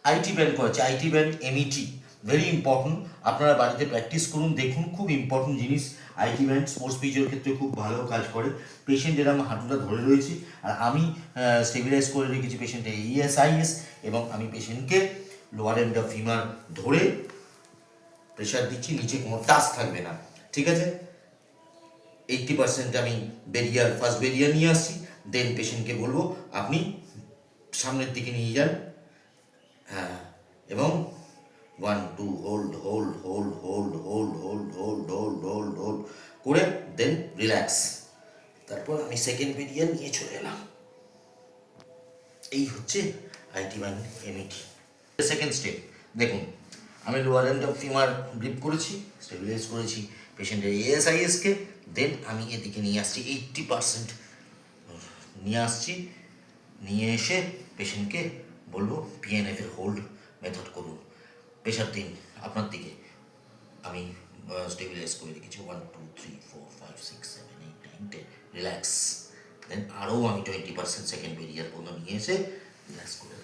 IT band করেছে, IT band MET, very important. আপনারা বাড়িতে প্র্যাকটিস করুন, দেখুন, খুব ইম্পর্টেন্ট জিনিস। আইটি ব্যান্ড স্পোর্টস ফিজিওর ক্ষেত্রে খুব ভালো কাজ করে। পেশেন্ট এরকম হাঁটুটা ধরে রয়েছে আর আমি স্টেবিলাইজ করে রেখেছি পেশেন্টের ইএসআইএস, এবং আমি পেশেন্টকে লোয়ার এন্ড অফ ফিমার ধরে প্রেশার দিচ্ছি, নিচে কোনো টাচ থাকবে না, ঠিক আছে। 80% আমি বেরিয়ার, ফার্স্ট বেরিয়ার নিয়ে আসছি, দেন পেশেন্টকে বলবো আপনি সামনের দিকে নিয়ে যান, হ্যাঁ, এবং 1 2 hold hold hold hold hold hold hold hold hold hold করে দেন রিল্যাক্স। তারপর আমি সেকেন্ড বেরিয়ার নিয়ে চলে এলাম। এই হচ্ছে IT band MET. Second step দেখুন, আমি lower end of femur grip করেছি, স্টেবিলাইজ করেছি পেশেন্টের এএসআইএসকে, দেন আমি এদিকে নিয়ে আসছি 80% নিয়ে আসছি। নিয়ে এসে পেশেন্টকে বলবো পিএনএফ এর হোল্ড মেথড করুন, প্রেশার দিন আপনার দিকে। আমি স্টেবিলাইজ করে রেখেছি 1 2 3 4 5 6 7 8 9 10, রিল্যাক্স। দেন আরও আমি 20% সেকেন্ড বেরিয়ার পর্যন্ত নিয়ে এসে রিল্যাক্স করে